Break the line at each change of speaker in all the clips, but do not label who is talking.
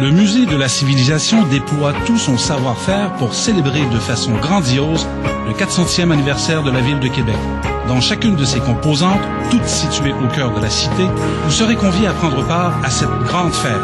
Le musée de la civilisation déploie tout son savoir-faire pour célébrer de façon grandiose le 400e anniversaire de la ville de Québec. Dans chacune de ses composantes, toutes situées au cœur de la cité, vous serez conviés à prendre part à cette grande fête.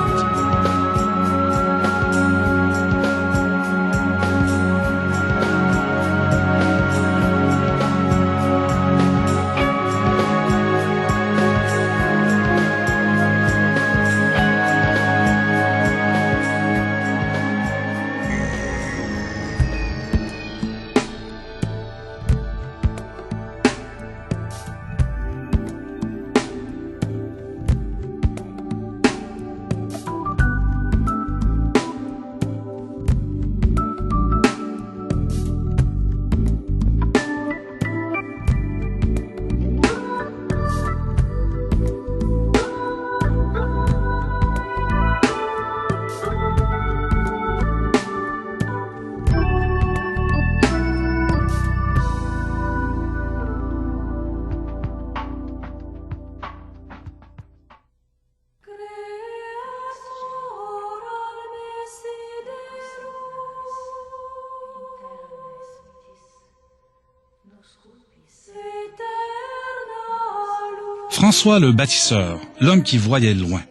François le bâtisseur, l'homme qui voyait loin.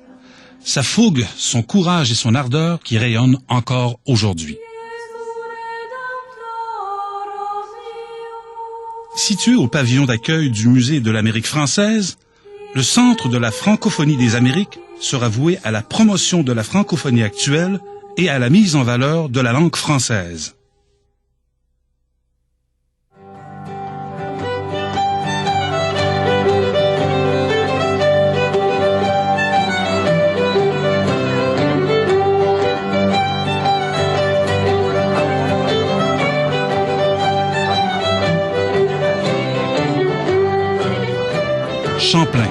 Sa fougue, son courage et son ardeur qui rayonnent encore aujourd'hui. Situé au pavillon d'accueil du Musée de l'Amérique française, le Centre de la francophonie des Amériques sera voué à la promotion de la francophonie actuelle et à la mise en valeur de la langue française. Champlain,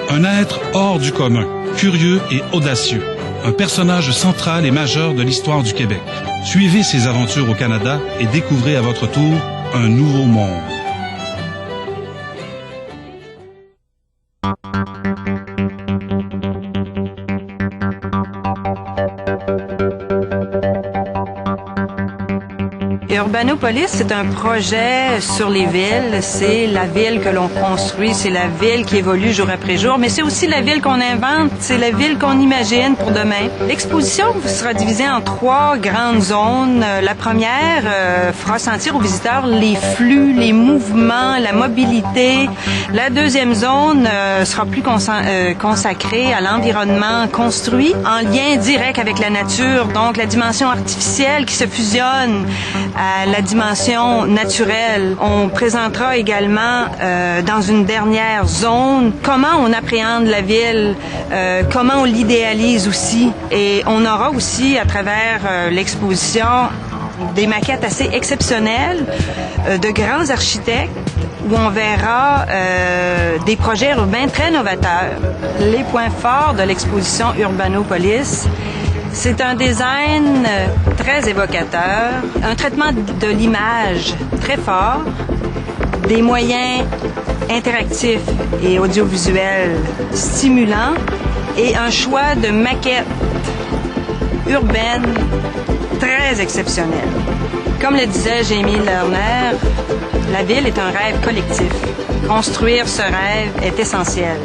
un être hors du commun, curieux et audacieux, un personnage central et majeur de l'histoire du Québec. Suivez ses aventures au Canada et découvrez à votre tour un nouveau monde.
Urbanopolis, c'est un projet sur les villes. C'est la ville que l'on construit, c'est la ville qui évolue jour après jour, mais c'est aussi la ville qu'on invente, c'est la ville qu'on imagine pour demain. L'exposition sera divisée en 3 grandes zones. La première fera sentir aux visiteurs les flux, les mouvements, la mobilité. La deuxième zone sera plus consacrée à l'environnement construit, en lien direct avec la nature, donc la dimension artificielle qui se fusionne à la dimension naturelle. On présentera également dans une dernière zone comment on appréhende la ville, comment on l'idéalise aussi. Et on aura aussi à travers l'exposition des maquettes assez exceptionnelles de grands architectes où on verra des projets urbains très novateurs. Les points forts de l'exposition Urbanopolis, c'est un design très évocateur, un traitement de l'image très fort, des moyens interactifs et audiovisuels stimulants et un choix de maquettes urbaines très exceptionnel. Comme le disait Jamie Lerner, la ville est un rêve collectif. Construire ce rêve est essentiel.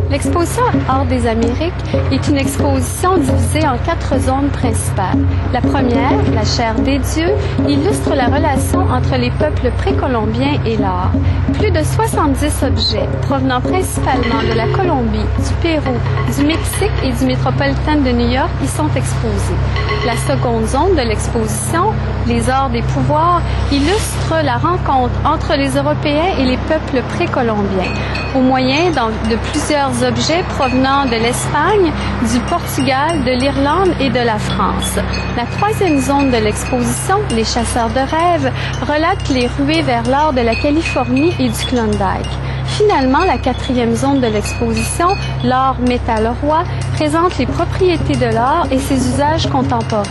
L'exposition Art des Amériques est une exposition divisée en 4 zones principales. La première, la chair des dieux, illustre la relation entre les peuples précolombiens et l'art. Plus de 70 objets provenant principalement de la Colombie, du Pérou, du Mexique et du métropolitain de New York y sont exposés. La seconde zone de l'exposition, les arts des pouvoirs, illustre la rencontre entre les Européens et les peuples précolombiens, au moyen de plusieurs objets provenant de l'Espagne, du Portugal, de l'Irlande et de la France. La troisième zone de l'exposition, les chasseurs de rêves, relate les ruées vers l'art de la Californie et du Klondike. Finalement, la quatrième zone de l'exposition, l'art métal roi, présente les propriétés de l'art et ses usages contemporains.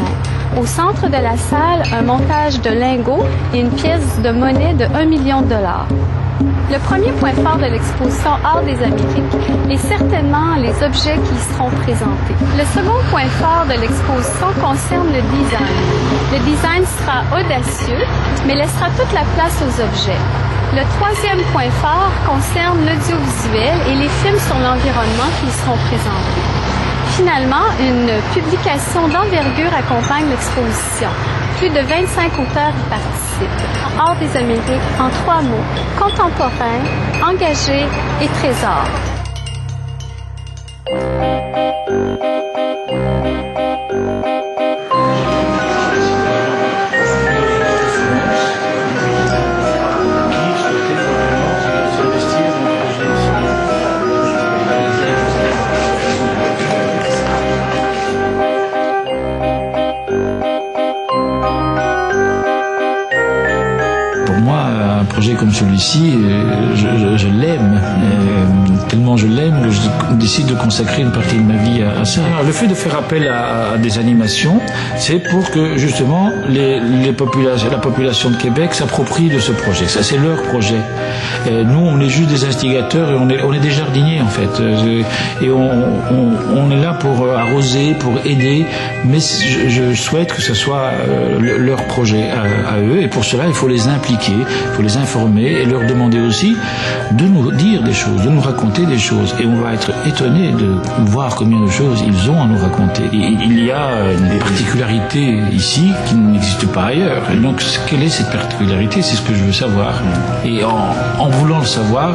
Au centre de la salle, un montage de lingots et une pièce de monnaie de $1 million. Le premier point fort de l'exposition Art des Amériques est certainement les objets qui y seront présentés. Le second point fort de l'exposition concerne le design. Le design sera audacieux, mais laissera toute la place aux objets. Le troisième point fort concerne l'audiovisuel et les films sur l'environnement qui y seront présentés. Finalement, une publication d'envergure accompagne l'exposition. Plus de 25 auteurs y participent. Art des Amériques, en 3 mots, contemporain, engagé et trésor.
Un projet comme celui-ci, je l'aime, tellement je l'aime que je décide de consacrer une partie de ma vie à ça. Alors, le fait de faire appel à des animations, c'est pour que justement la population de Québec s'approprie de ce projet. Ça, c'est leur projet. Nous, on est juste des instigateurs et on est des jardiniers en fait. Et on est là pour arroser, pour aider, mais je souhaite que ce soit leur projet à eux. Et pour cela, il faut les impliquer, il faut les informer et leur demander aussi de nous dire des choses, de nous raconter des choses. Et on va être étonné de voir combien de choses ils ont à nous raconter. Et il y a des particularités ici qui n'existent pas ailleurs. Et donc, quelle est cette particularité? C'est ce que je veux savoir. Et en voulant le savoir,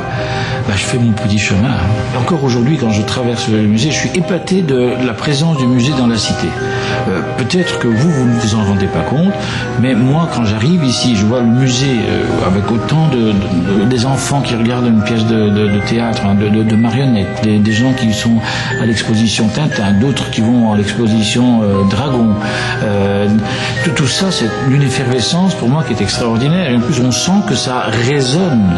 je fais mon petit chemin. Et encore aujourd'hui, quand je traverse le musée, je suis épaté de la présence du musée dans la cité. Peut-être que vous ne vous en rendez pas compte, mais moi, quand j'arrive ici, je vois le musée avec autant des enfants qui regardent une pièce de théâtre, de marionnettes, des gens qui sont à l'exposition Tintin, d'autres qui vont à l'exposition Dragon. Tout ça, c'est une effervescence pour moi qui est extraordinaire. Et en plus, on sent que ça résonne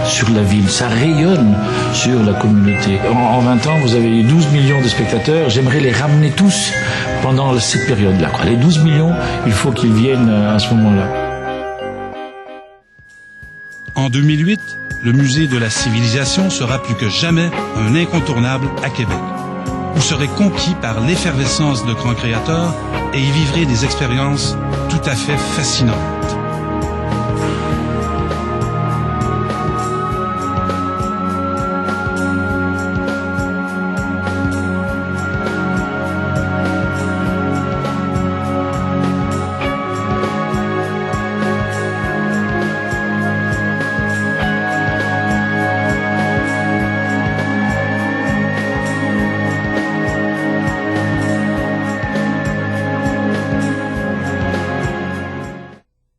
sur la ville, ça rayonne sur la communauté. En 20 ans, vous avez eu 12 millions de spectateurs. J'aimerais les ramener tous pendant cette période-là. Les 12 millions, il faut qu'ils viennent à ce moment-là.
En 2008, le musée de la civilisation sera plus que jamais un incontournable à Québec. Vous serez conquis par l'effervescence de grands créateurs et y vivrez des expériences tout à fait fascinantes.